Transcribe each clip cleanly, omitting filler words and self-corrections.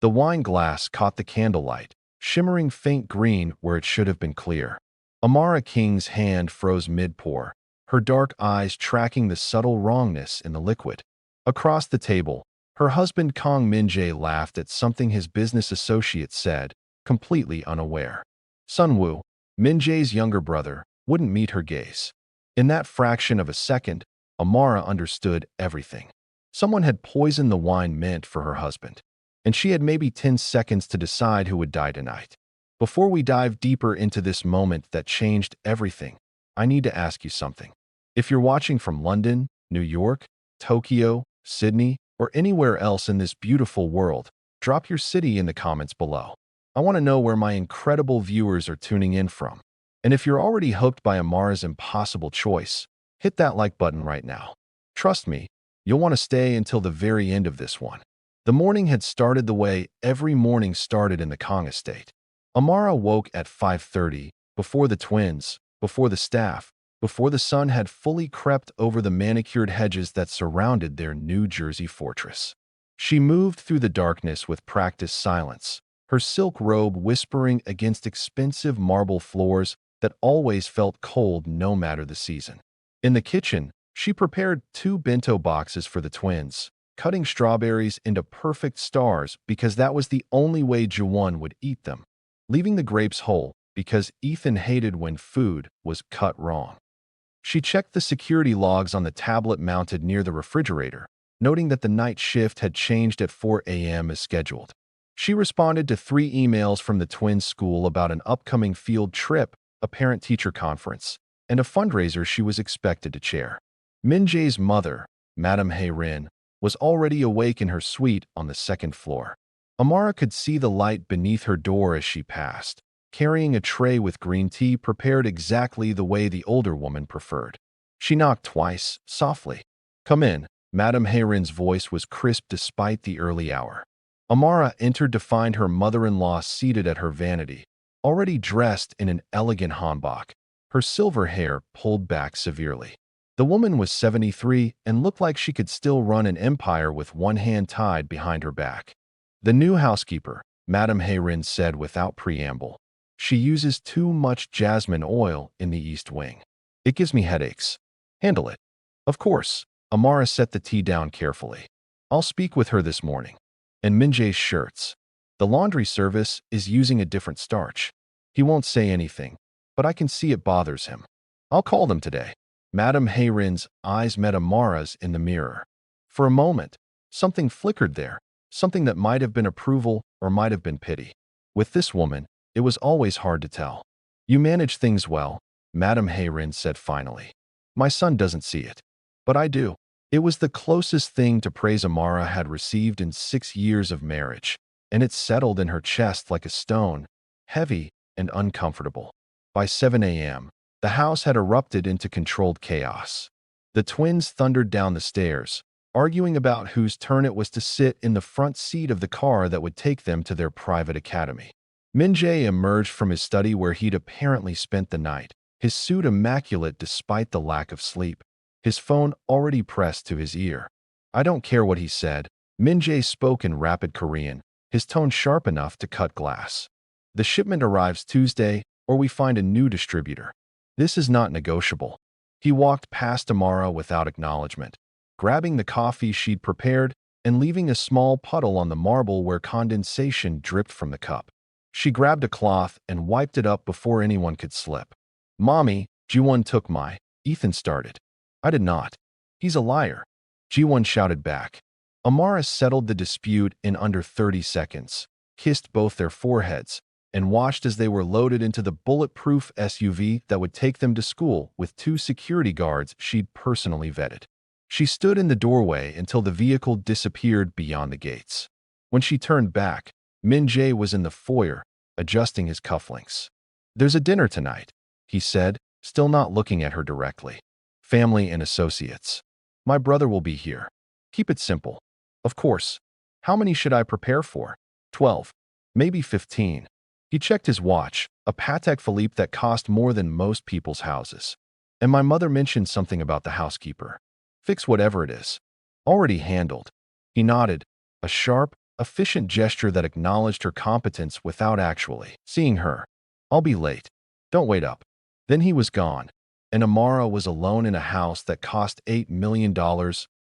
The wine glass caught the candlelight, shimmering faint green where it should have been clear. Amara King's hand froze mid-pour, her dark eyes tracking the subtle wrongness in the liquid. Across the table, her husband Kong Min-jae laughed at something his business associate said, completely unaware. Sunwoo, Min-jae's younger brother, wouldn't meet her gaze. In that fraction of a second, Amara understood everything. Someone had poisoned the wine meant for her husband, and she had maybe 10 seconds to decide who would die tonight. Before we dive deeper into this moment that changed everything, I need to ask you something. If you're watching from London, New York, Tokyo, Sydney, or anywhere else in this beautiful world, drop your city in the comments below. I want to know where my incredible viewers are tuning in from. And if you're already hooked by Amara's impossible choice, hit that like button right now. Trust me, you'll want to stay until the very end of this one. The morning had started the way every morning started in the Kong estate. Amara woke at 5:30, before the twins, before the staff, before the sun had fully crept over the manicured hedges that surrounded their New Jersey fortress. She moved through the darkness with practiced silence, her silk robe whispering against expensive marble floors that always felt cold no matter the season. In the kitchen, she prepared 2 bento boxes for the twins, cutting strawberries into perfect stars because that was the only way Jiwon would eat them, leaving the grapes whole because Ethan hated when food was cut wrong. She checked the security logs on the tablet mounted near the refrigerator, noting that the night shift had changed at 4 a.m. as scheduled. She responded to 3 emails from the twins' school about an upcoming field trip, a parent-teacher conference, and a fundraiser she was expected to chair. Min-jae's mother, Madame Hae-rin, was already awake in her suite on the 2nd floor. Amara could see the light beneath her door as she passed, carrying a tray with green tea prepared exactly the way the older woman preferred. She knocked twice, softly. "Come in." Madame Hae-rin's voice was crisp despite the early hour. Amara entered to find her mother-in-law seated at her vanity, already dressed in an elegant hanbok, her silver hair pulled back severely. The woman was 73 and looked like she could still run an empire with one hand tied behind her back. "The new housekeeper," Madame Hae-rin said without preamble. "She uses too much jasmine oil in the East Wing. It gives me headaches." "Handle it." "Of course." Amara set the tea down carefully. "I'll speak with her this morning." And Min-jae's shirts. "The laundry service is using a different starch. He won't say anything, but I can see it bothers him. I'll call them today." Madame Hae-rin's eyes met Amara's in the mirror. For a moment, something flickered there, something that might have been approval or might have been pity. With this woman, it was always hard to tell. "You manage things well," Madame Hae-rin said finally. "My son doesn't see it, but I do." It was the closest thing to praise Amara had received in 6 years of marriage, and it settled in her chest like a stone, heavy and uncomfortable. By 7 a.m., the house had erupted into controlled chaos. The twins thundered down the stairs, arguing about whose turn it was to sit in the front seat of the car that would take them to their private academy. Min-jae emerged from his study where he'd apparently spent the night, his suit immaculate despite the lack of sleep, his phone already pressed to his ear. "I don't care what he said." Min-jae spoke in rapid Korean, his tone sharp enough to cut glass. "The shipment arrives Tuesday, or we find a new distributor. This is not negotiable." He walked past Amara without acknowledgement, grabbing the coffee she'd prepared and leaving a small puddle on the marble where condensation dripped from the cup. She grabbed a cloth and wiped it up before anyone could slip. "Mommy, Jiwon took my..." Ethan started. "I did not." "He's a liar," Jiwon shouted back. Amara settled the dispute in under 30 seconds, kissed both their foreheads, and watched as they were loaded into the bulletproof SUV that would take them to school with 2 security guards she'd personally vetted. She stood in the doorway until the vehicle disappeared beyond the gates. When she turned back, Min-jae was in the foyer, adjusting his cufflinks. "There's a dinner tonight," he said, still not looking at her directly. "Family and associates. My brother will be here. Keep it simple." "Of course. How many should I prepare for?" 12. Maybe 15. He checked his watch, a Patek Philippe that cost more than most people's houses. "And my mother mentioned something about the housekeeper. Fix whatever it is." "Already handled." He nodded, a sharp, efficient gesture that acknowledged her competence without actually seeing her. "I'll be late. Don't wait up." Then he was gone, and Amara was alone in a house that cost $8 million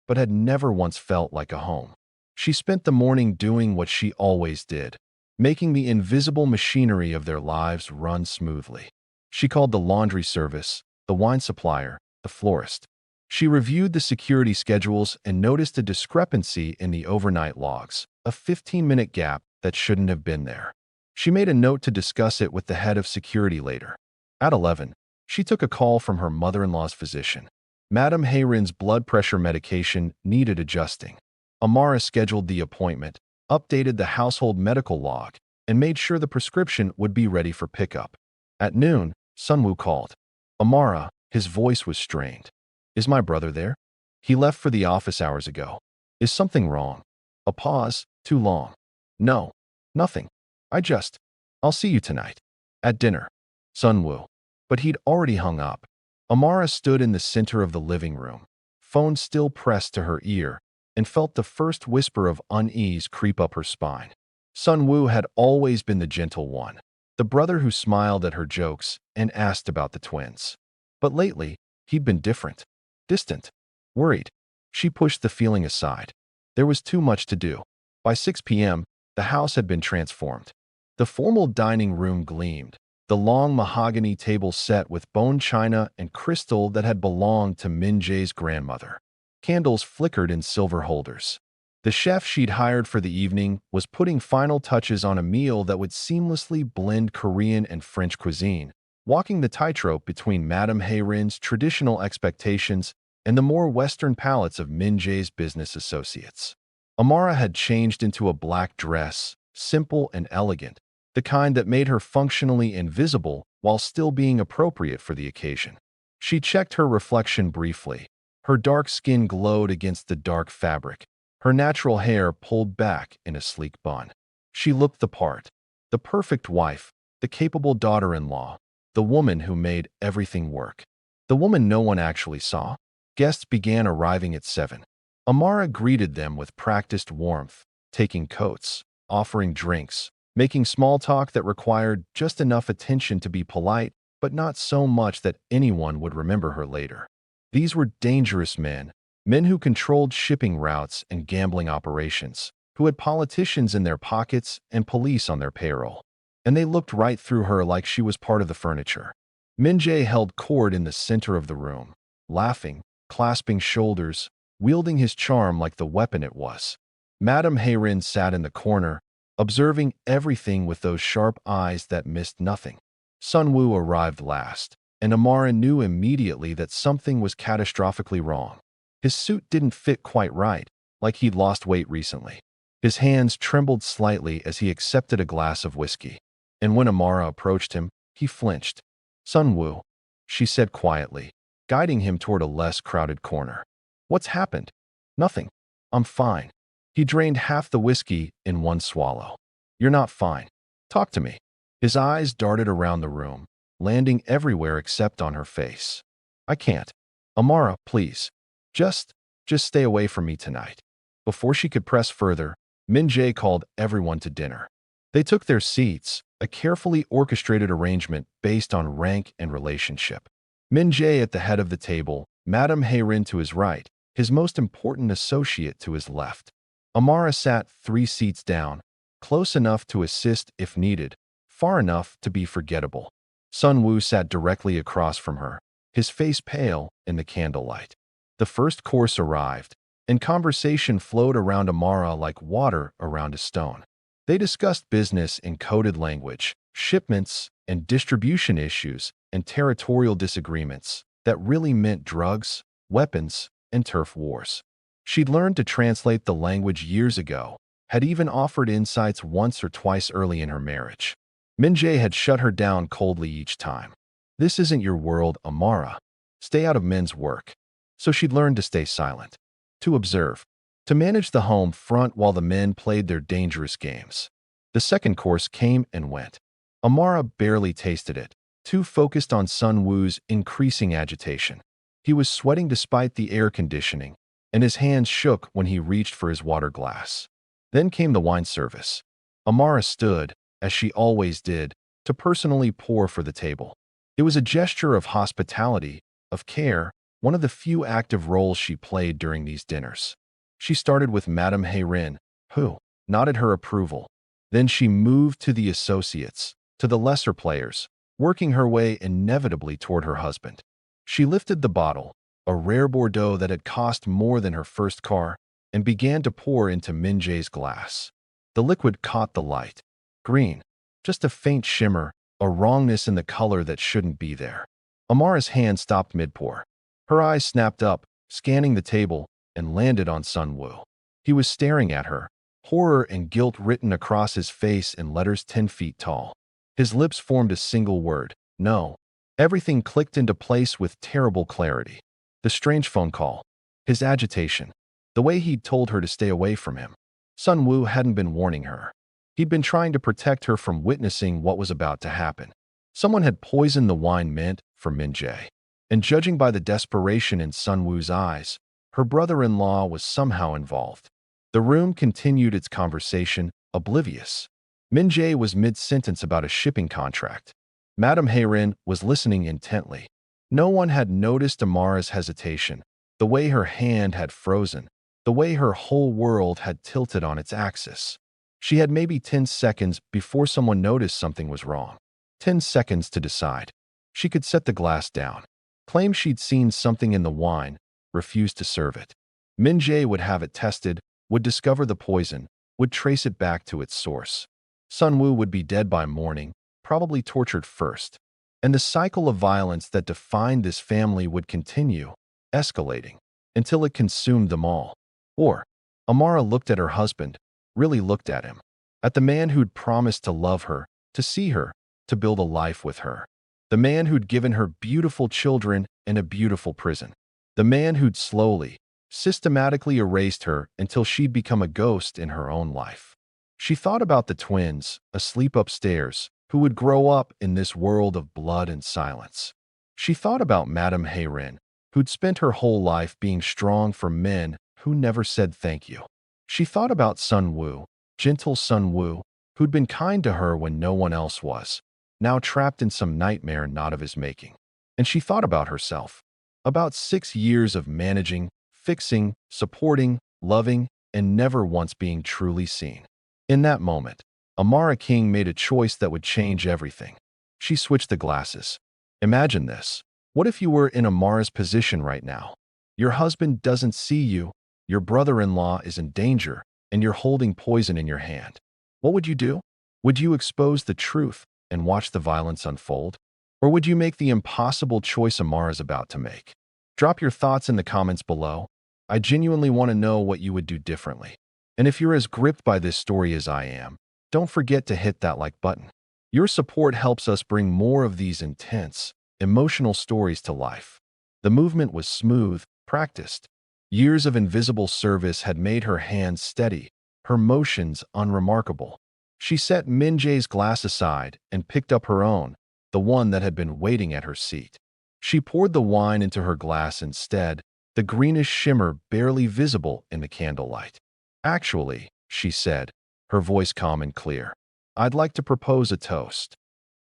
but had never once felt like a home. She spent the morning doing what she always did, making the invisible machinery of their lives run smoothly. She called the laundry service, the wine supplier, the florist. She reviewed the security schedules and noticed a discrepancy in the overnight logs, a 15-minute gap that shouldn't have been there. She made a note to discuss it with the head of security later. At 11, she took a call from her mother-in-law's physician. Madame Hayrin's blood pressure medication needed adjusting. Amara scheduled the appointment, updated the household medical log, and made sure the prescription would be ready for pickup. At noon, Sunwoo called. "Amara," his voice was strained. "Is my brother there? He left for the office hours ago. Is something wrong?" A pause, too long. "No, nothing. I'll see you tonight. At dinner." Sunwoo. But he'd already hung up. Amara stood in the center of the living room, phone still pressed to her ear, and felt the first whisper of unease creep up her spine. Sunwoo had always been the gentle one, the brother who smiled at her jokes and asked about the twins. But lately, he'd been different, distant, worried. She pushed the feeling aside. There was too much to do. By 6 p.m., the house had been transformed. The formal dining room gleamed, the long mahogany table set with bone china and crystal that had belonged to Min Jae's grandmother. Candles flickered in silver holders. The chef she'd hired for the evening was putting final touches on a meal that would seamlessly blend Korean and French cuisine, walking the tightrope between Madame Hayrin's traditional expectations and the more Western palates of Min Jae's business associates. Amara had changed into a black dress, simple and elegant, the kind that made her functionally invisible while still being appropriate for the occasion. She checked her reflection briefly. Her dark skin glowed against the dark fabric, her natural hair pulled back in a sleek bun. She looked the part, the perfect wife, the capable daughter-in-law, the woman who made everything work. The woman no one actually saw. Guests began arriving at 7. Amara greeted them with practiced warmth, taking coats, offering drinks, making small talk that required just enough attention to be polite, but not so much that anyone would remember her later. These were dangerous men who controlled shipping routes and gambling operations, who had politicians in their pockets and police on their payroll. And they looked right through her like she was part of the furniture. Min Jae held court in the center of the room, laughing, clasping shoulders, wielding his charm like the weapon it was. Madame Hayrin sat in the corner, observing everything with those sharp eyes that missed nothing. Sunwoo arrived last, and Amara knew immediately that something was catastrophically wrong. His suit didn't fit quite right, like he'd lost weight recently. His hands trembled slightly as he accepted a glass of whiskey. And when Amara approached him, he flinched. "Sunwoo," she said quietly, guiding him toward a less crowded corner. "What's happened?" "Nothing. I'm fine." He drained half the whiskey in one swallow. "You're not fine. Talk to me." His eyes darted around the room, landing everywhere except on her face. "I can't. Amara, please. Just stay away from me tonight." Before she could press further, Min Jae called everyone to dinner. They took their seats, a carefully orchestrated arrangement based on rank and relationship. Min Jae at the head of the table, Madame Hayrin to his right, his most important associate to his left. Amara sat 3 seats down, close enough to assist if needed, far enough to be forgettable. Sunwoo sat directly across from her, his face pale in the candlelight. The first course arrived, and conversation flowed around Amara like water around a stone. They discussed business in coded language, shipments and distribution issues, and territorial disagreements that really meant drugs, weapons, and turf wars. She'd learned to translate the language years ago, had even offered insights once or twice early in her marriage. Min Jae had shut her down coldly each time. "This isn't your world, Amara. Stay out of men's work." So she'd learned to stay silent, to observe, to manage the home front while the men played their dangerous games. The second course came and went. Amara barely tasted it, too focused on Sunwoo's increasing agitation. He was sweating despite the air conditioning, and his hands shook when he reached for his water glass. Then came the wine service. Amara stood, as she always did, to personally pour for the table. It was a gesture of hospitality, of care, one of the few active roles she played during these dinners. She started with Madame Heyrin, who nodded her approval. Then she moved to the associates, to the lesser players, working her way inevitably toward her husband. She lifted the bottle, a rare Bordeaux that had cost more than her first car, and began to pour into Minjae's glass. The liquid caught the light. Green, just a faint shimmer, a wrongness in the color that shouldn't be there. Amara's hand stopped mid-pour. Her eyes snapped up, scanning the table, and landed on Sun Wu. He was staring at her, horror and guilt written across his face in letters 10 feet tall. His lips formed a single word, no. Everything clicked into place with terrible clarity. The strange phone call, his agitation, the way he'd told her to stay away from him. Sun Wu hadn't been warning her. He'd been trying to protect her from witnessing what was about to happen. Someone had poisoned the wine meant for Minjae. And judging by the desperation in Sun Wu's eyes, her brother-in-law was somehow involved. The room continued its conversation, oblivious. Minjae was mid-sentence about a shipping contract. Madame Heyrin was listening intently. No one had noticed Amara's hesitation, the way her hand had frozen, the way her whole world had tilted on its axis. She had maybe 10 seconds before someone noticed something was wrong. 10 seconds to decide. She could set the glass down, claim she'd seen something in the wine, refuse to serve it. Minjae would have it tested, would discover the poison, would trace it back to its source. Sun Wu would be dead by morning, probably tortured first. And the cycle of violence that defined this family would continue, escalating, until it consumed them all. Or, Amara looked at her husband, really looked at him, at the man who'd promised to love her, to see her, to build a life with her. The man who'd given her beautiful children and a beautiful prison. The man who'd slowly, systematically erased her until she'd become a ghost in her own life. She thought about the twins, asleep upstairs, who would grow up in this world of blood and silence. She thought about Madame Heyrin, who'd spent her whole life being strong for men who never said thank you. She thought about Sun Wu, gentle Sun Wu, who'd been kind to her when no one else was, now trapped in some nightmare not of his making. And she thought about herself, about 6 years of managing, fixing, supporting, loving, and never once being truly seen. In that moment, Amara King made a choice that would change everything. She switched the glasses. Imagine this. What if you were in Amara's position right now? Your husband doesn't see you, your brother-in-law is in danger, and you're holding poison in your hand. What would you do? Would you expose the truth and watch the violence unfold? Or would you make the impossible choice Amara's about to make? Drop your thoughts in the comments below. I genuinely want to know what you would do differently. And if you're as gripped by this story as I am, don't forget to hit that like button. Your support helps us bring more of these intense, emotional stories to life. The movement was smooth, practiced. Years of invisible service had made her hands steady, her motions unremarkable. She set Minjae's glass aside and picked up her own, the one that had been waiting at her seat. She poured the wine into her glass instead, the greenish shimmer barely visible in the candlelight. Actually, she said, her voice calm and clear, I'd like to propose a toast.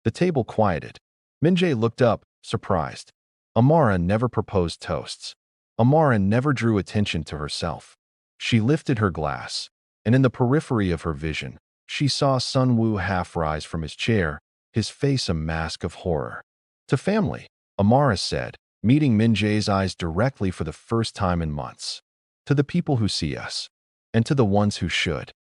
The table quieted. Minjae looked up, surprised. Amara never proposed toasts. Amara never drew attention to herself. She lifted her glass, and in the periphery of her vision, she saw Sun Wu half rise from his chair, his face a mask of horror. To family, Amara said, meeting Minjae's eyes directly for the first time in months. To the people who see us, and to the ones who should.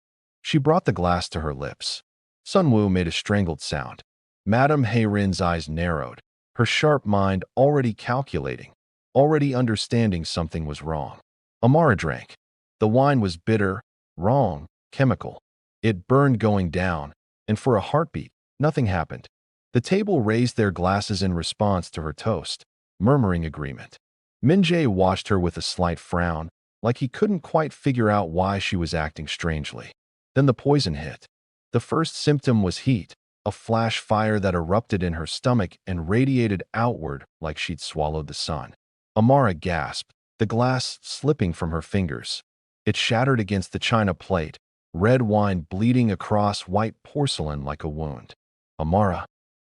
She brought the glass to her lips. Sun Wu made a strangled sound. Madame Heyrin's eyes narrowed, her sharp mind already calculating, already understanding something was wrong. Amara drank. The wine was bitter, wrong, chemical. It burned going down, and for a heartbeat, nothing happened. The table raised their glasses in response to her toast, murmuring agreement. Minjae watched her with a slight frown, like he couldn't quite figure out why she was acting strangely. Then the poison hit. The first symptom was heat, a flash fire that erupted in her stomach and radiated outward like she'd swallowed the sun. Amara gasped, the glass slipping from her fingers. It shattered against the china plate, red wine bleeding across white porcelain like a wound. Amara.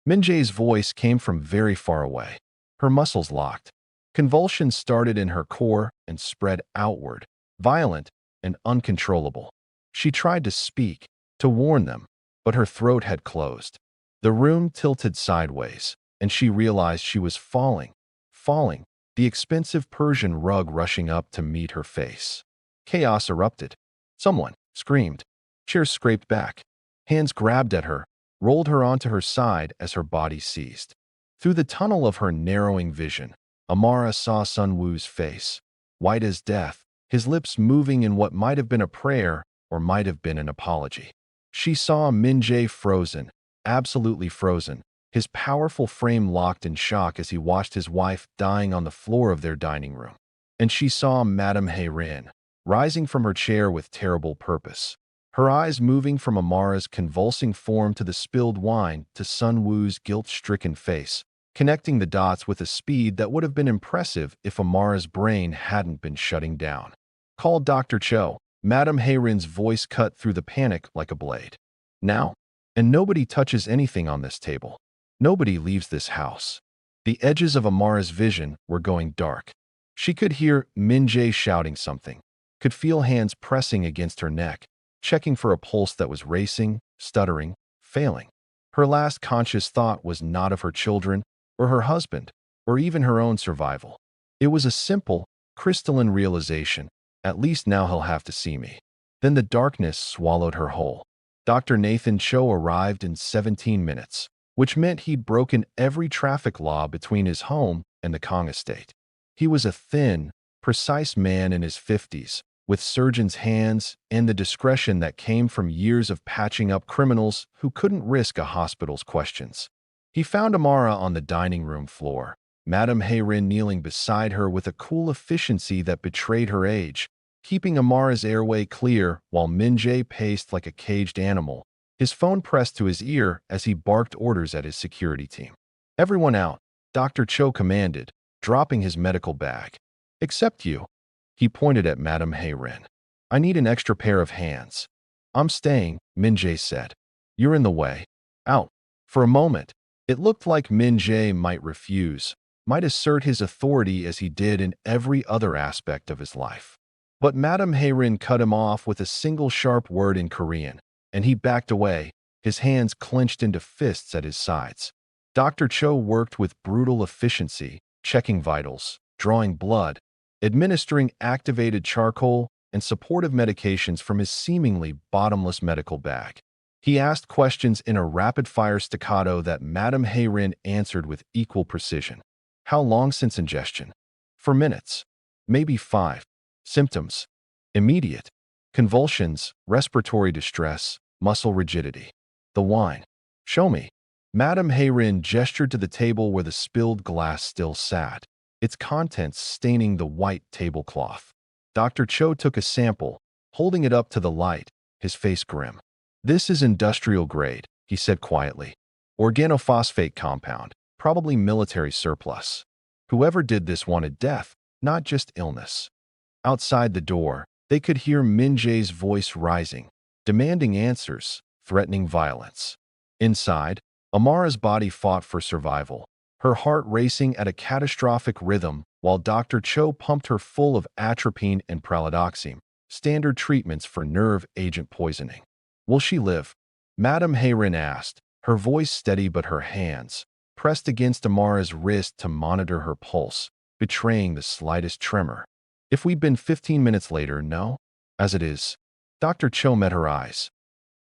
Min-jae's voice came from very far away. Her muscles locked. Convulsions started in her core and spread outward, violent and uncontrollable. She tried to speak, to warn them, but her throat had closed. The room tilted sideways, and she realized she was falling, the expensive Persian rug rushing up to meet her face. Chaos erupted. Someone screamed. Chairs scraped back. Hands grabbed at her, rolled her onto her side as her body seized. Through the tunnel of her narrowing vision, Amara saw Sun Wu's face, white as death, his lips moving in what might have been a prayer or might have been an apology. She saw Min-jae frozen, absolutely frozen, his powerful frame locked in shock as he watched his wife dying on the floor of their dining room. And she saw Madame Heyrin, rising from her chair with terrible purpose, her eyes moving from Amara's convulsing form to the spilled wine to Sun Wu's guilt-stricken face, connecting the dots with a speed that would have been impressive if Amara's brain hadn't been shutting down. "Call Dr. Cho." Madame Heyrin's voice cut through the panic like a blade. "Now. And nobody touches anything on this table. Nobody leaves this house." The edges of Amara's vision were going dark. She could hear Min-jae shouting something, could feel hands pressing against her neck, checking for a pulse that was racing, stuttering, failing. Her last conscious thought was not of her children, or her husband, or even her own survival. It was a simple, crystalline realization: at least now he'll have to see me. Then the darkness swallowed her whole. Dr. Nathan Cho arrived in 17 minutes, which meant he'd broken every traffic law between his home and the Kong estate. He was a thin, precise man in his 50s, with surgeon's hands and the discretion that came from years of patching up criminals who couldn't risk a hospital's questions. He found Amara on the dining room floor, Madame Heyrin kneeling beside her with a cool efficiency that betrayed her age, keeping Amara's airway clear while Min-jae paced like a caged animal, his phone pressed to his ear as he barked orders at his security team. "Everyone out," Dr. Cho commanded, dropping his medical bag. "Except you." He pointed at Madame Heyrin. "I need an extra pair of hands." "I'm staying," Min-jae said. "You're in the way." "Out." For a moment, it looked like Min-jae might refuse, might assert his authority as he did in every other aspect of his life. But Madame Heyrin cut him off with a single sharp word in Korean, and he backed away, his hands clenched into fists at his sides. Dr. Cho worked with brutal efficiency, checking vitals, drawing blood, administering activated charcoal and supportive medications from his seemingly bottomless medical bag. He asked questions in a rapid-fire staccato that Madame Heyrin answered with equal precision. "How long since ingestion?" "For minutes. Maybe 5. Symptoms: immediate. Convulsions, respiratory distress, muscle rigidity." "The wine." "Show me." Madame Heyrin gestured to the table where the spilled glass still sat, its contents staining the white tablecloth. Dr. Cho took a sample, holding it up to the light, his face grim. "This is industrial grade," he said quietly. "Organophosphate compound, probably military surplus. Whoever did this wanted death, not just illness." Outside the door, they could hear Min-jae's voice rising, demanding answers, threatening violence. Inside, Amara's body fought for survival, her heart racing at a catastrophic rhythm while Dr. Cho pumped her full of atropine and pralidoxime, standard treatments for nerve agent poisoning. "Will she live?" Madame Heyrin asked, her voice steady but her hands pressed against Amara's wrist to monitor her pulse, betraying the slightest tremor. "If we'd been 15 minutes later, no. As it is." Dr. Cho met her eyes.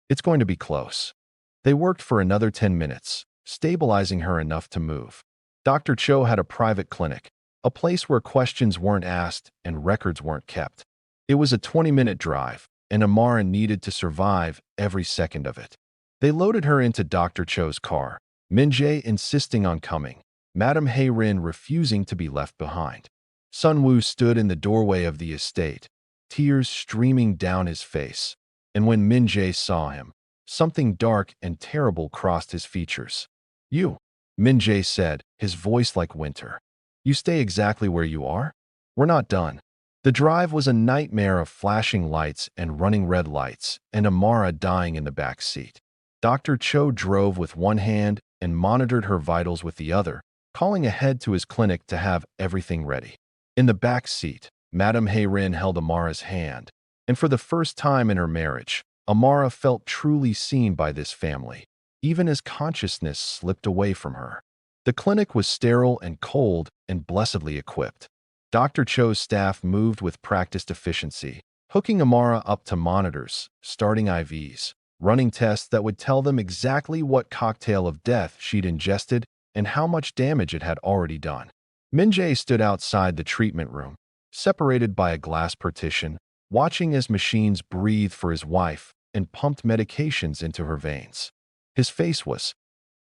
"It's going to be close." They worked for another 10 minutes, stabilizing her enough to move. Dr. Cho had a private clinic, a place where questions weren't asked and records weren't kept. It was a 20-minute drive, and Amara needed to survive every second of it. They loaded her into Dr. Cho's car, Min-jae insisting on coming, Madame Heyrin refusing to be left behind. Sun Wu stood in the doorway of the estate, tears streaming down his face, and when Min-jae saw him, something dark and terrible crossed his features. "You," Min-jae said, his voice like winter. "You stay exactly where you are? We're not done." The drive was a nightmare of flashing lights and running red lights, and Amara dying in the back seat. Dr. Cho drove with one hand and monitored her vitals with the other, calling ahead to his clinic to have everything ready. In the back seat, Madame Hayrin held Amara's hand, and for the first time in her marriage, Amara felt truly seen by this family, even as consciousness slipped away from her. The clinic was sterile and cold and blessedly equipped. Dr. Cho's staff moved with practiced efficiency, hooking Amara up to monitors, starting IVs, running tests that would tell them exactly what cocktail of death she'd ingested and how much damage it had already done. Min-jae stood outside the treatment room, separated by a glass partition, watching as machines breathed for his wife and pumped medications into her veins. His face was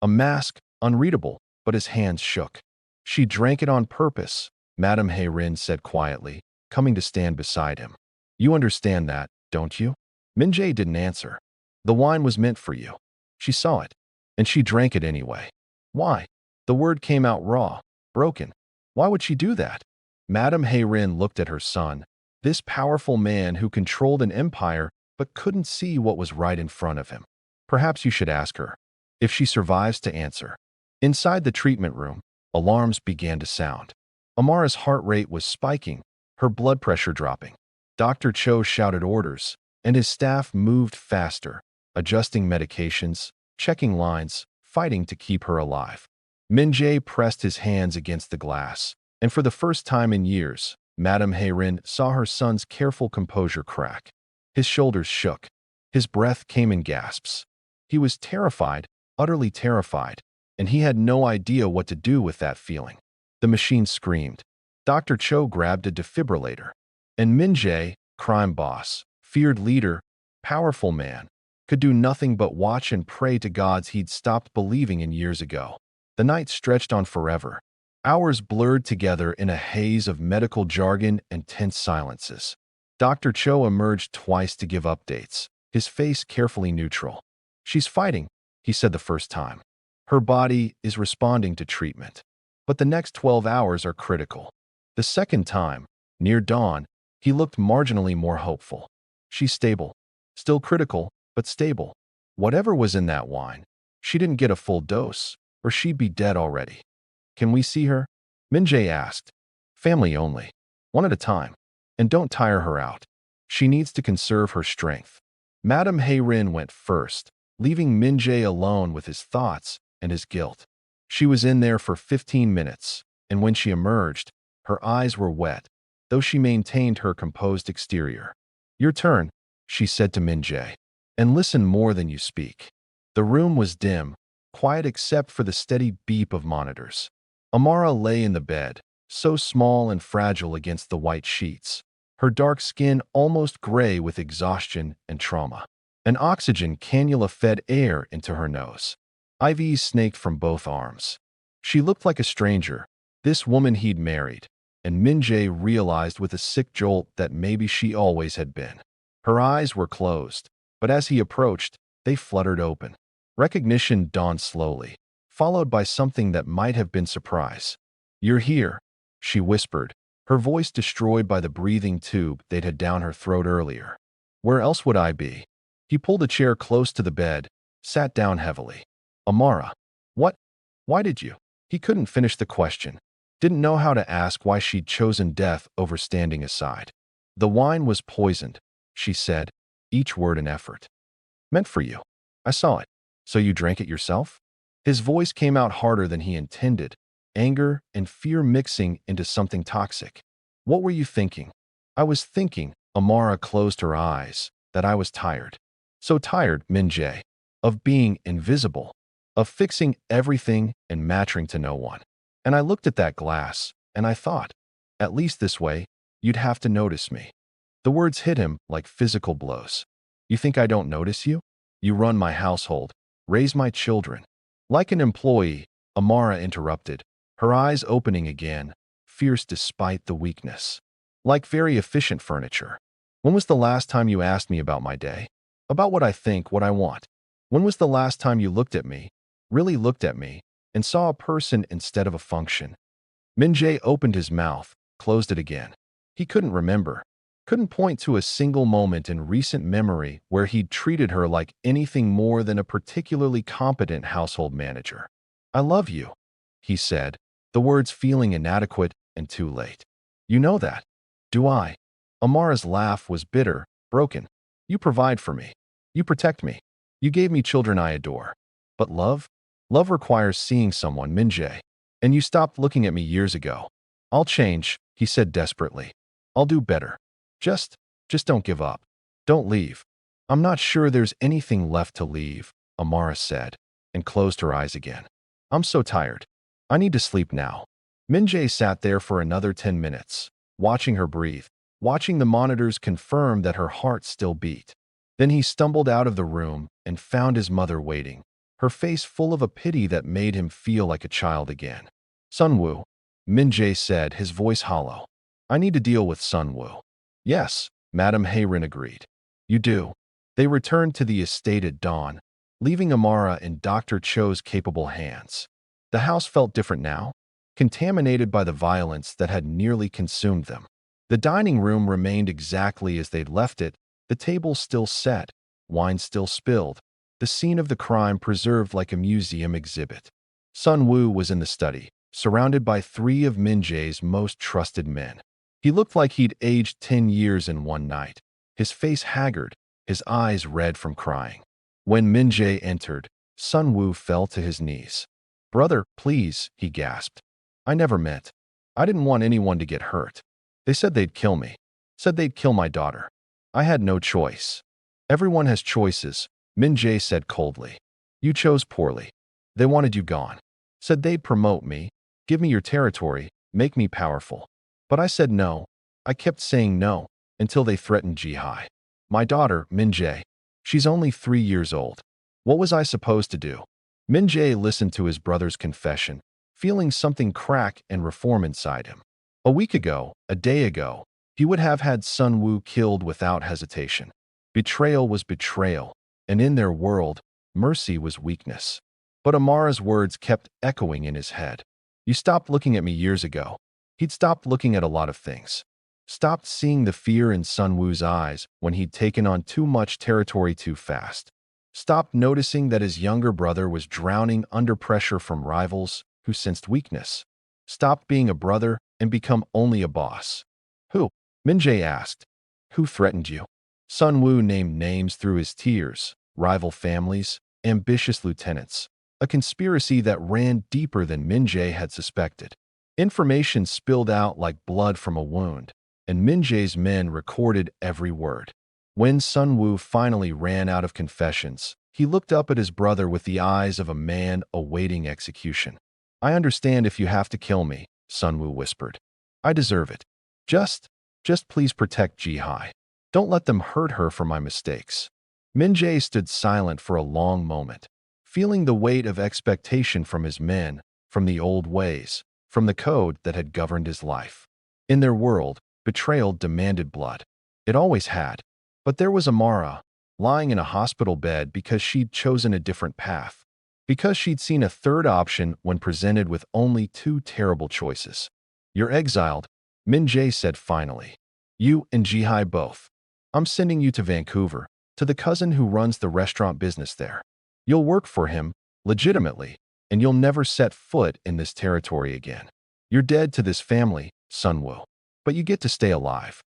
a mask, unreadable, but his hands shook. She drank it on purpose, Madame Hayrin said quietly, coming to stand beside him. You understand that, don't you? Min-jae didn't answer. The wine was meant for you. She saw it, and she drank it anyway. Why? The word came out raw, broken. Why would she do that? Madame Hayrin looked at her son, this powerful man who controlled an empire but couldn't see what was right in front of him. Perhaps you should ask her. If she survives to answer. Inside the treatment room, alarms began to sound. Amara's heart rate was spiking, her blood pressure dropping. Dr. Cho shouted orders, and his staff moved faster, adjusting medications, checking lines, fighting to keep her alive. Min-jae pressed his hands against the glass, and for the first time in years, Madame Hayrin saw her son's careful composure crack. His shoulders shook. His breath came in gasps. He was terrified, utterly terrified, and he had no idea what to do with that feeling. The machine screamed. Dr. Cho grabbed a defibrillator. And Min-jae, crime boss, feared leader, powerful man, could do nothing but watch and pray to gods he'd stopped believing in years ago. The night stretched on forever. Hours blurred together in a haze of medical jargon and tense silences. Dr. Cho emerged twice to give updates, his face carefully neutral. She's fighting, he said the first time. Her body is responding to treatment. But the next 12 hours are critical. The second time, near dawn, he looked marginally more hopeful. She's stable. Still critical, but stable. Whatever was in that wine, she didn't get a full dose, or she'd be dead already. Can we see her? Min-jae asked. Family only. One at a time. And don't tire her out. She needs to conserve her strength. Madame Hayrin went first, leaving Min-jae alone with his thoughts and his guilt. She was in there for 15 minutes, and when she emerged, her eyes were wet, though she maintained her composed exterior. Your turn, she said to Min-jae, and listen more than you speak. The room was dim, quiet except for the steady beep of monitors. Amara lay in the bed, so small and fragile against the white sheets, her dark skin almost gray with exhaustion and trauma. An oxygen cannula fed air into her nose. IVs snaked from both arms. She looked like a stranger, this woman he'd married, and Min-jae realized with a sick jolt that maybe she always had been. Her eyes were closed, but as he approached, they fluttered open. Recognition dawned slowly, followed by something that might have been surprise. You're here, she whispered, her voice destroyed by the breathing tube they'd had down her throat earlier. Where else would I be? He pulled a chair close to the bed, sat down heavily. Amara. What? Why did you? He couldn't finish the question. Didn't know how to ask why she'd chosen death over standing aside. The wine was poisoned, she said, each word an effort. Meant for you. I saw it. So you drank it yourself? His voice came out harder than he intended, anger and fear mixing into something toxic. What were you thinking? I was thinking, Amara closed her eyes, that I was tired. So tired, Min-jae, of being invisible, of fixing everything and mattering to no one. And I looked at that glass, and I thought, at least this way, you'd have to notice me. The words hit him like physical blows. You think I don't notice you? You run my household, raise my children. Like an employee, Amara interrupted, her eyes opening again, fierce despite the weakness. Like very efficient furniture. When was the last time you asked me about my day? About what I think, what I want? When was the last time you looked at me, really looked at me, and saw a person instead of a function? Min-jae opened his mouth, closed it again. He couldn't remember. Couldn't point to a single moment in recent memory where he'd treated her like anything more than a particularly competent household manager. "I love you," he said, the words feeling inadequate and too late. "You know that." "Do I?" Amara's laugh was bitter, broken. "You provide for me. You protect me. You gave me children I adore. But love? Love requires seeing someone, Minjae. And you stopped looking at me years ago." "I'll change," he said desperately. "I'll do better. Just, just don't give up. Don't leave." "I'm not sure there's anything left to leave," Amara said, and closed her eyes again. "I'm so tired. I need to sleep now." Minjae sat there for another 10 minutes, watching her breathe, watching the monitors confirm that her heart still beat. Then he stumbled out of the room and found his mother waiting, her face full of a pity that made him feel like a child again. "Sunwoo," Minjae said, his voice hollow. "I need to deal with Sunwoo." "Yes," Madame Hayrin agreed. "You do." They returned to the estate at dawn, leaving Amara in Dr. Cho's capable hands. The house felt different now, contaminated by the violence that had nearly consumed them. The dining room remained exactly as they'd left it, the table still set, wine still spilled, the scene of the crime preserved like a museum exhibit. Sunwoo was in the study, surrounded by 3 of Minjae's most trusted men. He looked like he'd aged 10 years in one night, his face haggard, his eyes red from crying. When Minjae entered, Sunwoo fell to his knees. "Brother, please," he gasped. "I never meant. I didn't want anyone to get hurt. They said they'd kill me. Said they'd kill my daughter. I had no choice." "Everyone has choices," Minjae said coldly. "You chose poorly. They wanted you gone. Said they'd promote me, give me your territory, make me powerful. But I said no. I kept saying no, until they threatened Jihai. My daughter, Minjae. She's only 3 years old. What was I supposed to do?" Minjae listened to his brother's confession, feeling something crack and reform inside him. A week ago, a day ago, he would have had Sunwoo killed without hesitation. Betrayal was betrayal, and in their world, mercy was weakness. But Amara's words kept echoing in his head. "You stopped looking at me years ago." He'd stopped looking at a lot of things. Stopped seeing the fear in Sunwoo's eyes when he'd taken on too much territory too fast. Stopped noticing that his younger brother was drowning under pressure from rivals who sensed weakness. Stopped being a brother and become only a boss. "Who?" Minjae asked. "Who threatened you?" Sunwoo named names through his tears: rival families, ambitious lieutenants, a conspiracy that ran deeper than Minjae had suspected. Information spilled out like blood from a wound, and Minjae's men recorded every word. When Sunwoo finally ran out of confessions, he looked up at his brother with the eyes of a man awaiting execution. "I understand if you have to kill me," Sunwoo whispered. "I deserve it. Just please protect Jihai. Don't let them hurt her for my mistakes." Minjae stood silent for a long moment, feeling the weight of expectation from his men, from the old ways, from the code that had governed his life. In their world, betrayal demanded blood. It always had. But there was Amara, lying in a hospital bed because she'd chosen a different path, because she'd seen a third option when presented with only 2 terrible choices. "You're exiled," Minjae said finally. "You and Jihai both. I'm sending you to Vancouver, to the cousin who runs the restaurant business there. You'll work for him, legitimately, and you'll never set foot in this territory again. You're dead to this family, Sunwoo, but you get to stay alive."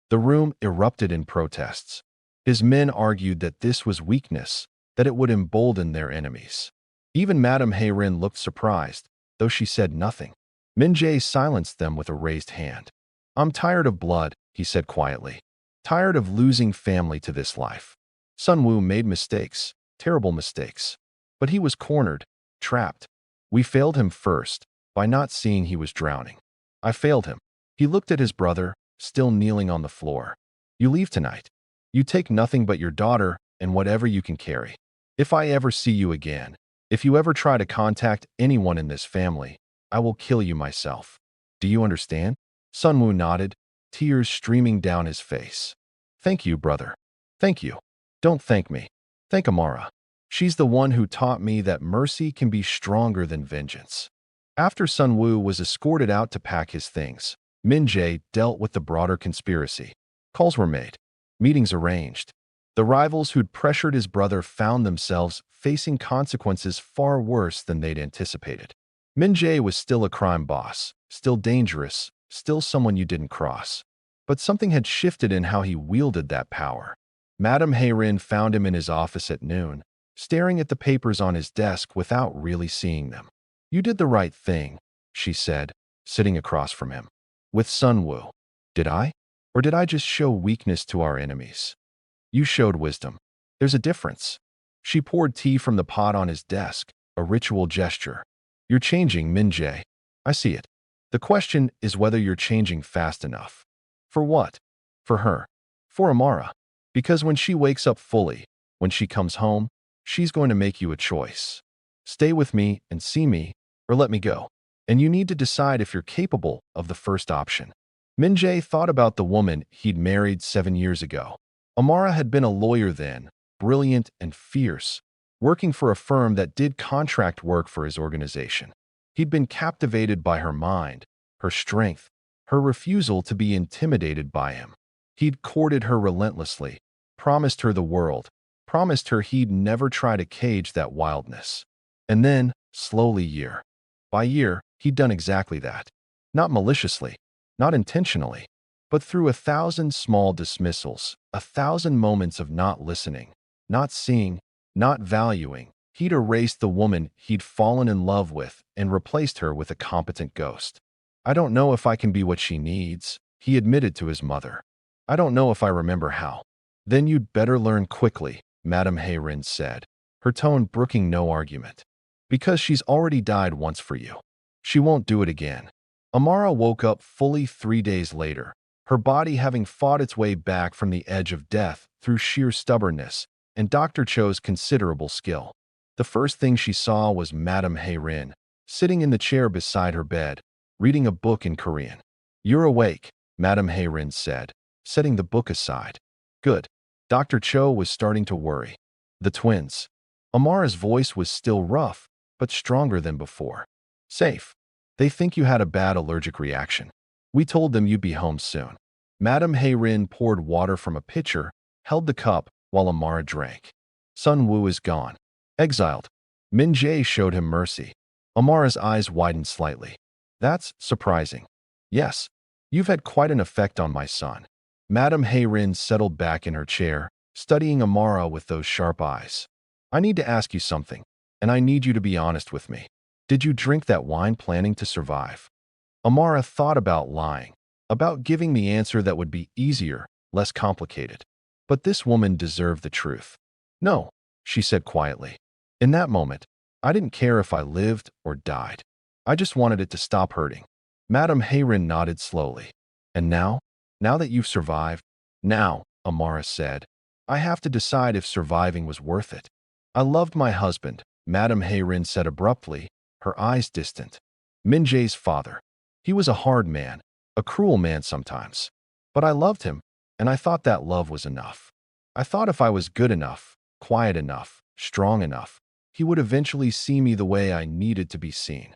The room erupted in protests. His men argued that this was weakness, that it would embolden their enemies. Even Madame Hayrin looked surprised, though she said nothing. Minjae silenced them with a raised hand. "I'm tired of blood," he said quietly. "Tired of losing family to this life." Sunwoo made mistakes, terrible mistakes. But he was cornered, trapped. "We failed him first, by not seeing he was drowning. I failed him." He looked at his brother, still kneeling on the floor. "You leave tonight. You take nothing but your daughter and whatever you can carry. If I ever see you again, if you ever try to contact anyone in this family, I will kill you myself. Do you understand?" Sunwoo nodded, tears streaming down his face. "Thank you, brother. Thank you. Don't thank me. Thank Amara. She's the one who taught me that mercy can be stronger than vengeance." After Sunwoo was escorted out to pack his things, Min-jae dealt with the broader conspiracy. Calls were made. Meetings arranged. The rivals who'd pressured his brother found themselves facing consequences far worse than they'd anticipated. Min-jae was still a crime boss, still dangerous, still someone you didn't cross. But something had shifted in how he wielded that power. Madame Hayrin found him in his office at noon, staring at the papers on his desk without really seeing them. "You did the right thing," she said, sitting across from him. "With Sunwoo. Did I? Or did I just show weakness to our enemies? You showed wisdom. There's a difference." She poured tea from the pot on his desk, a ritual gesture. "You're changing, Min-jae. I see it. The question is whether you're changing fast enough." "For what?" "For her. For Amara. Because when she wakes up fully, when she comes home, she's going to make you a choice. Stay with me and see me, or let me go. And you need to decide if you're capable of the first option." Min-jae thought about the woman he'd married 7 years ago. Amara had been a lawyer then, brilliant and fierce, working for a firm that did contract work for his organization. He'd been captivated by her mind, her strength, her refusal to be intimidated by him. He'd courted her relentlessly, promised her the world, promised her he'd never try to cage that wildness. And then, slowly year by year, he'd done exactly that. Not maliciously, not intentionally, but through 1,000 small dismissals, 1,000 moments of not listening, not seeing, not valuing, he'd erased the woman he'd fallen in love with and replaced her with a competent ghost. "I don't know if I can be what she needs," he admitted to his mother. "I don't know if I remember how." "Then you'd better learn quickly," Madame Hayrin said, her tone brooking no argument. "Because she's already died once for you. She won't do it again." Amara woke up fully 3 days later, her body having fought its way back from the edge of death through sheer stubbornness and Dr. Cho's considerable skill. The first thing she saw was Madame Hayrin, sitting in the chair beside her bed, reading a book in Korean. "You're awake," Madame Hayrin said, setting the book aside. "Good." Dr. Cho was starting to worry. "The twins." Amara's voice was still rough, but stronger than before. "Safe. They think you had a bad allergic reaction. We told them you'd be home soon." Madame Hayrin poured water from a pitcher, held the cup while Amara drank. "Sunwoo is gone. Exiled." Min-jae showed him mercy. Amara's eyes widened slightly. "That's surprising." "Yes. You've had quite an effect on my son." Madame Hayrin settled back in her chair, studying Amara with those sharp eyes. "I need to ask you something, and I need you to be honest with me. Did you drink that wine planning to survive?" Amara thought about lying, about giving the answer that would be easier, less complicated. But this woman deserved the truth. "No," she said quietly. "In that moment, I didn't care if I lived or died. I just wanted it to stop hurting." Madame Hayrin nodded slowly. "And now? Now that you've survived?" "Now," Amara said, "I have to decide if surviving was worth it." "I loved my husband," Madame Hayrin said abruptly, her eyes distant. "Min-jae's father. He was a hard man, a cruel man sometimes. But I loved him, and I thought that love was enough. I thought if I was good enough, quiet enough, strong enough, he would eventually see me the way I needed to be seen."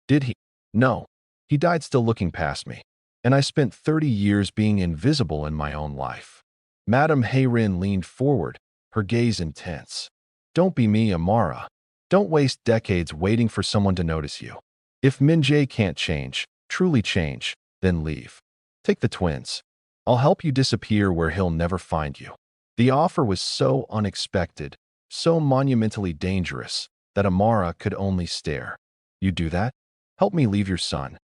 "Did he?" "No. He died still looking past me. And I spent 30 years being invisible in my own life." Madame Hayrin leaned forward, her gaze intense. "Don't be me, Amara. Don't waste decades waiting for someone to notice you. If Min-jae can't change, truly change, then leave. Take the twins. I'll help you disappear where he'll never find you." The offer was so unexpected, so monumentally dangerous, that Amara could only stare. "You do that? Help me leave your son."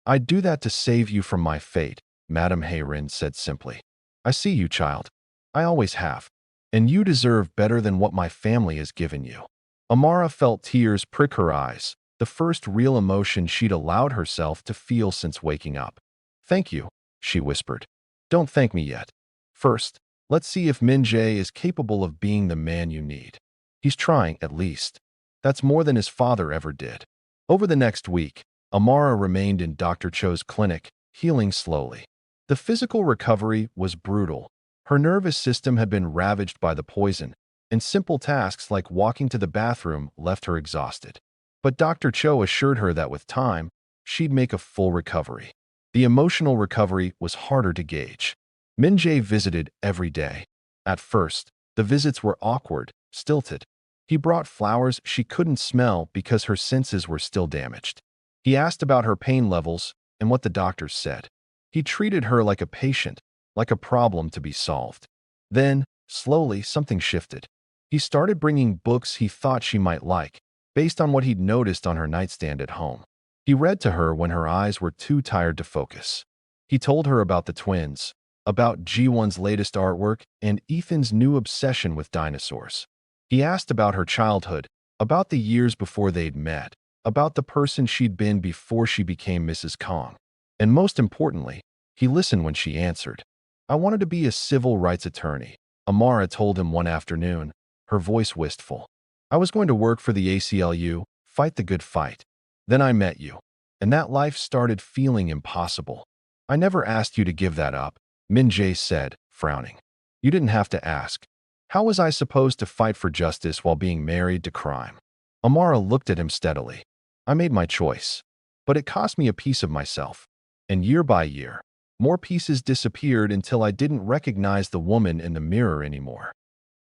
"I'd do that to save you from my fate," Madame Hayrin said simply. "I see you, child. I always have. And you deserve better than what my family has given you." Amara felt tears prick her eyes, the first real emotion she'd allowed herself to feel since waking up. "Thank you," she whispered. "Don't thank me yet. First, let's see if Min-jae is capable of being the man you need. He's trying, at least. That's more than his father ever did." Over the next week, Amara remained in Dr. Cho's clinic, healing slowly. The physical recovery was brutal. Her nervous system had been ravaged by the poison, and simple tasks like walking to the bathroom left her exhausted. But Dr. Cho assured her that with time, she'd make a full recovery. The emotional recovery was harder to gauge. Min-jae visited every day. At first, the visits were awkward, stilted. He brought flowers she couldn't smell because her senses were still damaged. He asked about her pain levels and what the doctors said. He treated her like a patient, like a problem to be solved. Then, slowly, something shifted. He started bringing books he thought she might like, based on what he'd noticed on her nightstand at home. He read to her when her eyes were too tired to focus. He told her about the twins, about Ji-won's latest artwork, and Ethan's new obsession with dinosaurs. He asked about her childhood, about the years before they'd met, about the person she'd been before she became Mrs. Kong. And most importantly, he listened when she answered. "I wanted to be a civil rights attorney," Amara told him one afternoon, her voice wistful. "I was going to work for the ACLU, fight the good fight. Then I met you, and that life started feeling impossible." "I never asked you to give that up," Min-jae said, frowning. "You didn't have to ask. How was I supposed to fight for justice while being married to crime?" Amara looked at him steadily. "I made my choice, but it cost me a piece of myself. And year by year, more pieces disappeared until I didn't recognize the woman in the mirror anymore."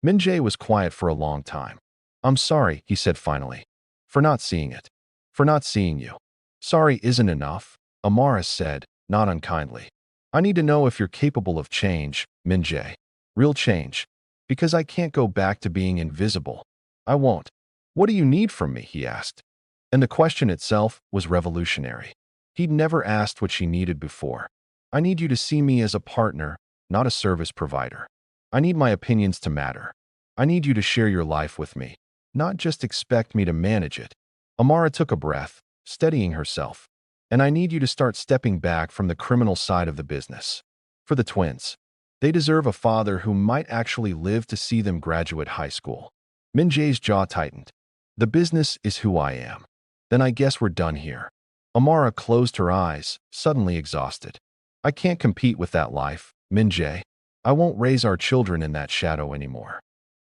Min-jae was quiet for a long time. "I'm sorry," he said finally, "for not seeing it. For not seeing you." "Sorry isn't enough," Amara said, not unkindly. "I need to know if you're capable of change, Min-jae. Real change. Because I can't go back to being invisible. I won't." "What do you need from me?" he asked. And the question itself was revolutionary. He'd never asked what she needed before. "I need you to see me as a partner, not a service provider. I need my opinions to matter. I need you to share your life with me, not just expect me to manage it." Amara took a breath, steadying herself. "And I need you to start stepping back from the criminal side of the business. For the twins. They deserve a father who might actually live to see them graduate high school." Min-jae's jaw tightened. "The business is who I am. Then I guess we're done here." Amara closed her eyes, suddenly exhausted. "I can't compete with that life, Min-jae. I won't raise our children in that shadow anymore."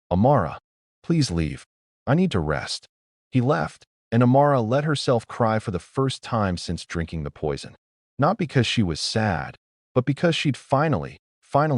"Amara, please leave. I need to rest." He left, and Amara let herself cry for the first time since drinking the poison. Not because she was sad, but because she'd finally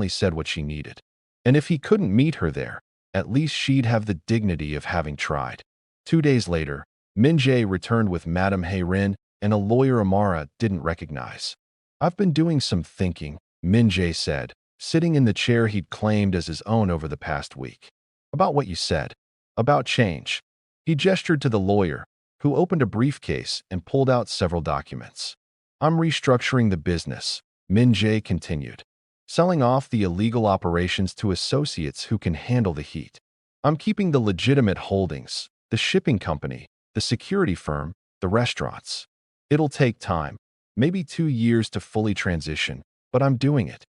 said what she needed. And if he couldn't meet her there, at least she'd have the dignity of having tried. 2 days later, Min-jae returned with Madame Hae-rin and a lawyer Amara didn't recognize. "I've been doing some thinking," Min-jae said, sitting in the chair he'd claimed as his own over the past week. "About what you said. About change." He gestured to the lawyer, who opened a briefcase and pulled out several documents. "I'm restructuring the business," Min-jae continued, "selling off the illegal operations to associates who can handle the heat. I'm keeping the legitimate holdings, the shipping company, the security firm, the restaurants. It'll take time, maybe 2 years to fully transition, but I'm doing it."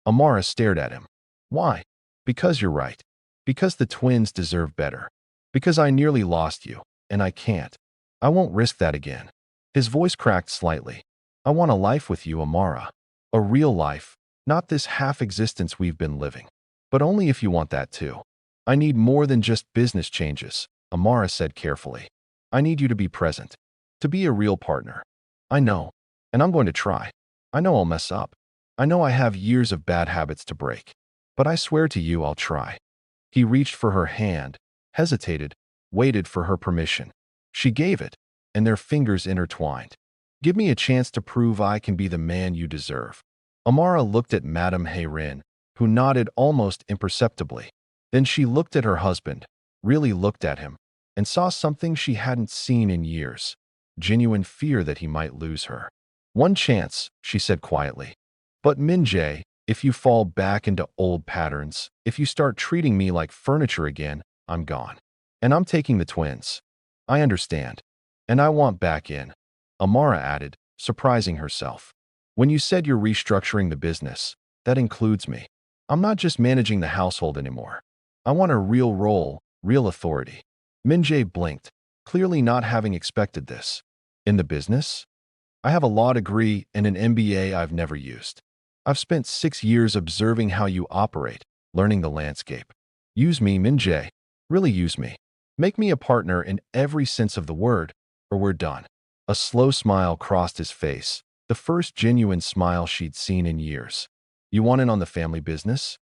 Amara stared at him. "Why?" "Because you're right. Because the twins deserve better. Because I nearly lost you, and I can't. I won't risk that again." His voice cracked slightly. "I want a life with you, Amara. A real life, not this half-existence we've been living. But only if you want that too." "I need more than just business changes," Amara said carefully. "I need you to be present, to be a real partner." "I know, and I'm going to try. I know I'll mess up. I know I have years of bad habits to break. But I swear to you I'll try." He reached for her hand, hesitated, waited for her permission. She gave it, and their fingers intertwined. "Give me a chance to prove I can be the man you deserve." Amara looked at Madame Hae-rin, who nodded almost imperceptibly. Then she looked at her husband, really looked at him, and saw something she hadn't seen in years, genuine fear that he might lose her. "One chance," she said quietly. "But Min-jae, if you fall back into old patterns, if you start treating me like furniture again, I'm gone. And I'm taking the twins." "I understand. And I want back in," Amara added, surprising herself. "When you said you're restructuring the business, that includes me. I'm not just managing the household anymore. I want a real role, real authority." Min-jae blinked, clearly not having expected this. "In the business? I have a law degree and an MBA I've never used. I've spent 6 years observing how you operate, learning the landscape. Use me, Min-jae. Really use me. Make me a partner in every sense of the word, or we're done." A slow smile crossed his face, the first genuine smile she'd seen in years. You want in on the family business?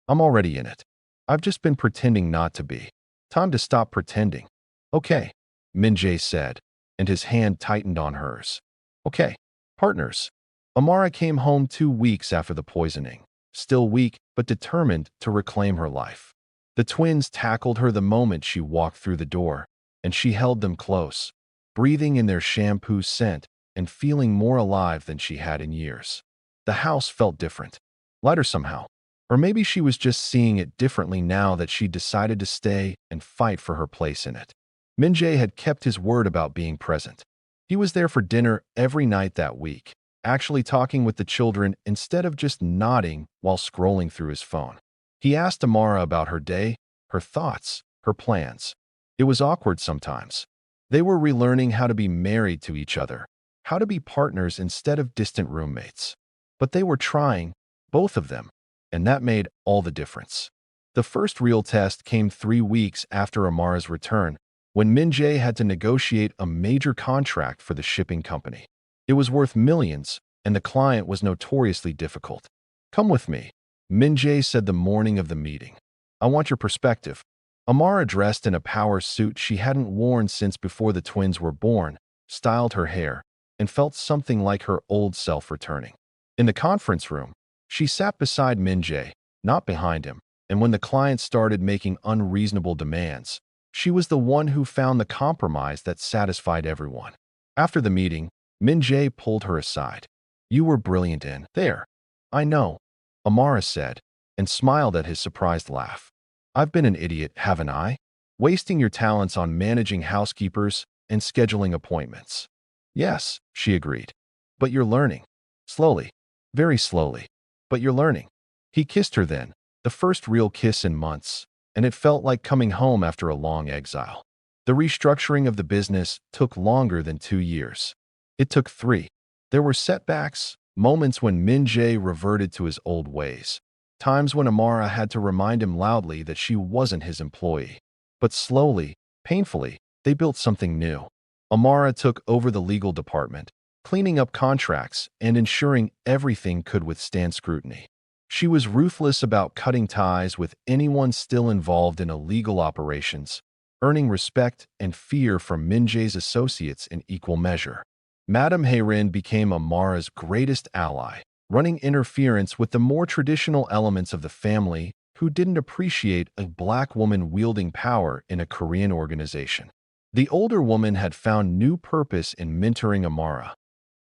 I'm already in it. I've just been pretending not to be. Time to stop pretending. Okay, Min-jae said, and his hand tightened on hers. Okay, partners. Amara came home 2 weeks after the poisoning, still weak but determined to reclaim her life. The twins tackled her the moment she walked through the door, and she held them close, breathing in their shampoo scent and feeling more alive than she had in years. The house felt different, lighter somehow. Or maybe she was just seeing it differently now that she decided to stay and fight for her place in it. Min-jae had kept his word about being present. He was there for dinner every night that week, actually talking with the children instead of just nodding while scrolling through his phone. He asked Amara about her day, her thoughts, her plans. It was awkward sometimes. They were relearning how to be married to each other, how to be partners instead of distant roommates. But they were trying, both of them, and that made all the difference. The first real test came 3 weeks after Amara's return, when Min-jae had to negotiate a major contract for the shipping company. It was worth millions, and the client was notoriously difficult. Come with me, Min-jae said the morning of the meeting. I want your perspective. Amara, dressed in a power suit she hadn't worn since before the twins were born, styled her hair, and felt something like her old self returning. In the conference room, she sat beside Min-jae, not behind him, and when the client started making unreasonable demands, she was the one who found the compromise that satisfied everyone. After the meeting, Min-jae pulled her aside. You were brilliant in there. I know, Amara said, and smiled at his surprised laugh. I've been an idiot, haven't I? Wasting your talents on managing housekeepers and scheduling appointments. Yes, she agreed. But you're learning. Slowly. Very slowly. But you're learning. He kissed her then, the first real kiss in months, and it felt like coming home after a long exile. The restructuring of the business took longer than 2 years. It took 3. There were setbacks, moments when Min-jae reverted to his old ways, times when Amara had to remind him loudly that she wasn't his employee. But slowly, painfully, they built something new. Amara took over the legal department, cleaning up contracts and ensuring everything could withstand scrutiny. She was ruthless about cutting ties with anyone still involved in illegal operations, earning respect and fear from Min-jae's associates in equal measure. Madame Hayrin became Amara's greatest ally, running interference with the more traditional elements of the family who didn't appreciate a black woman wielding power in a Korean organization. The older woman had found new purpose in mentoring Amara,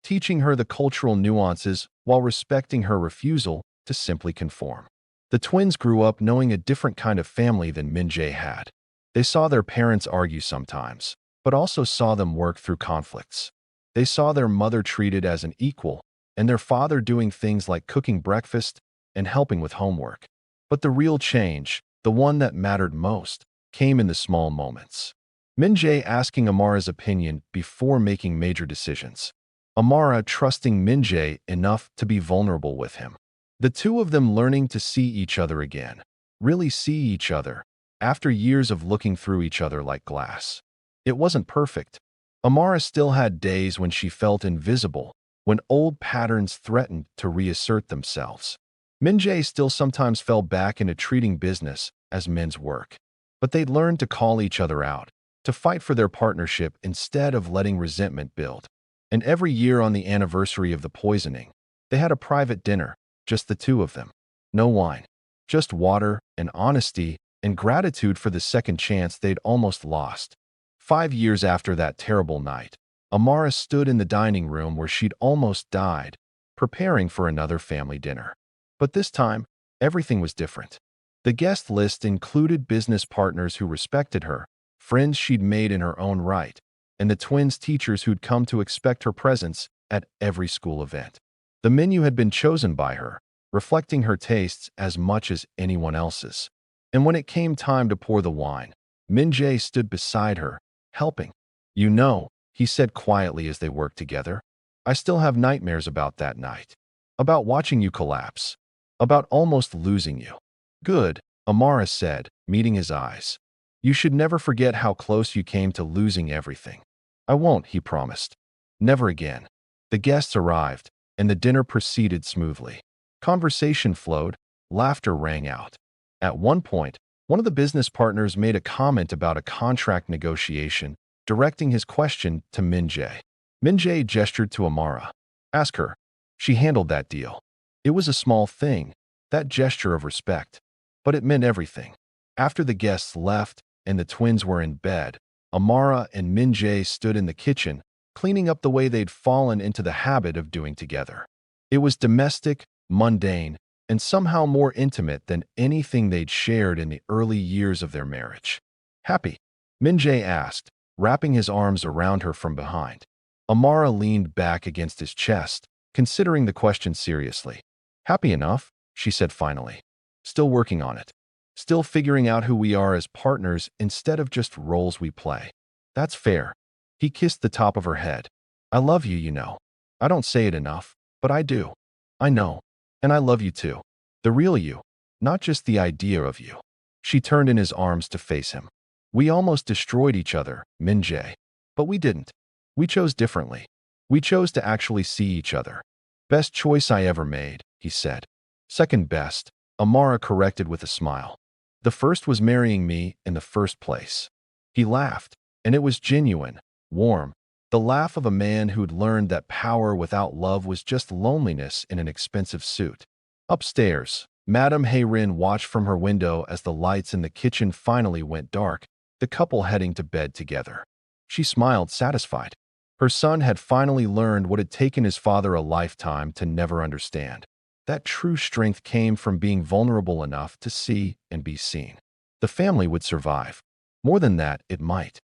teaching her the cultural nuances while respecting her refusal to simply conform. The twins grew up knowing a different kind of family than Min-jae had. They saw their parents argue sometimes, but also saw them work through conflicts. They saw their mother treated as an equal, and their father doing things like cooking breakfast and helping with homework. But the real change, the one that mattered most, came in the small moments. Min-jae asking Amara's opinion before making major decisions. Amara trusting Min-jae enough to be vulnerable with him. The two of them learning to see each other again, really see each other, after years of looking through each other like glass. It wasn't perfect. Amara still had days when she felt invisible, when old patterns threatened to reassert themselves. Min-jae still sometimes fell back into treating business as men's work. But they'd learned to call each other out, to fight for their partnership instead of letting resentment build. And every year on the anniversary of the poisoning, they had a private dinner, just the two of them. No wine, just water and honesty and gratitude for the second chance they'd almost lost. 5 years after that terrible night, Amara stood in the dining room where she'd almost died, preparing for another family dinner. But this time, everything was different. The guest list included business partners who respected her, friends she'd made in her own right, and the twins' teachers who'd come to expect her presence at every school event. The menu had been chosen by her, reflecting her tastes as much as anyone else's. And when it came time to pour the wine, Min-jae stood beside her, helping. You know, he said quietly as they worked together, I still have nightmares about that night. About watching you collapse. About almost losing you. Good, Amara said, meeting his eyes. You should never forget how close you came to losing everything. I won't, he promised. Never again. The guests arrived, and the dinner proceeded smoothly. Conversation flowed, laughter rang out. At one point, one of the business partners made a comment about a contract negotiation, directing his question to Min-jae. Min-jae gestured to Amara. Ask her. She handled that deal. It was a small thing, that gesture of respect, but it meant everything. After the guests left and the twins were in bed, Amara and Min-jae stood in the kitchen, cleaning up the way they'd fallen into the habit of doing together. It was domestic, mundane, and somehow more intimate than anything they'd shared in the early years of their marriage. Happy? Min-jae asked, wrapping his arms around her from behind. Amara leaned back against his chest, considering the question seriously. Happy enough, she said finally. Still working on it. Still figuring out who we are as partners instead of just roles we play. That's fair. He kissed the top of her head. I love you, you know. I don't say it enough, but I do. I know. And I love you too. The real you, not just the idea of you. She turned in his arms to face him. We almost destroyed each other, Min-jae. But we didn't. We chose differently. We chose to actually see each other. Best choice I ever made, he said. Second best, Amara corrected with a smile. The first was marrying me in the first place. He laughed, and it was genuine, warm, the laugh of a man who'd learned that power without love was just loneliness in an expensive suit. Upstairs, Madame Hayrin watched from her window as the lights in the kitchen finally went dark, the couple heading to bed together. She smiled, satisfied. Her son had finally learned what had taken his father a lifetime to never understand. That true strength came from being vulnerable enough to see and be seen. The family would survive. More than that, it might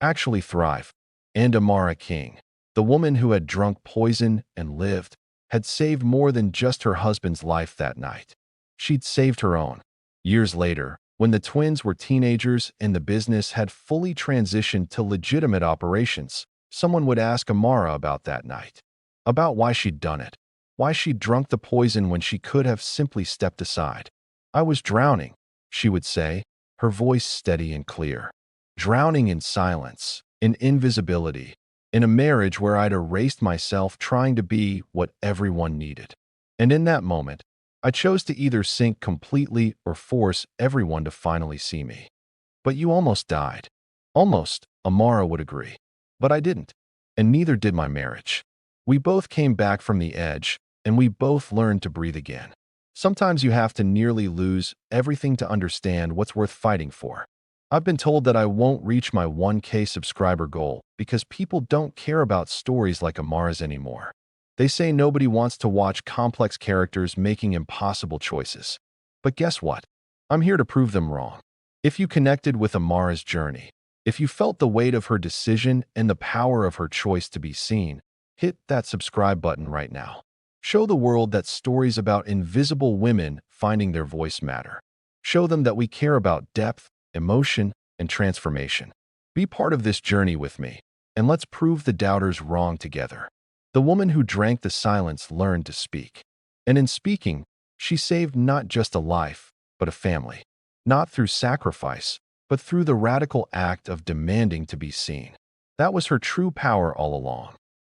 actually thrive. And Amara King, the woman who had drunk poison and lived, had saved more than just her husband's life that night. She'd saved her own. Years later, when the twins were teenagers and the business had fully transitioned to legitimate operations, someone would ask Amara about that night. About why she'd done it. Why she'd drunk the poison when she could have simply stepped aside. I was drowning, she would say, her voice steady and clear. Drowning in silence, in invisibility, in a marriage where I'd erased myself trying to be what everyone needed. And in that moment, I chose to either sink completely or force everyone to finally see me. But you almost died. Almost, Amara would agree. But I didn't. And neither did my marriage. We both came back from the edge, and we both learned to breathe again. Sometimes you have to nearly lose everything to understand what's worth fighting for. I've been told that I won't reach my 1K subscriber goal because people don't care about stories like Amara's anymore. They say nobody wants to watch complex characters making impossible choices. But guess what? I'm here to prove them wrong. If you connected with Amara's journey, if you felt the weight of her decision and the power of her choice to be seen, hit that subscribe button right now. Show the world that stories about invisible women finding their voice matter. Show them that we care about depth, emotion, and transformation. Be part of this journey with me, and let's prove the doubters wrong together. The woman who drank the silence learned to speak. And in speaking, she saved not just a life, but a family. Not through sacrifice, but through the radical act of demanding to be seen. That was her true power all along.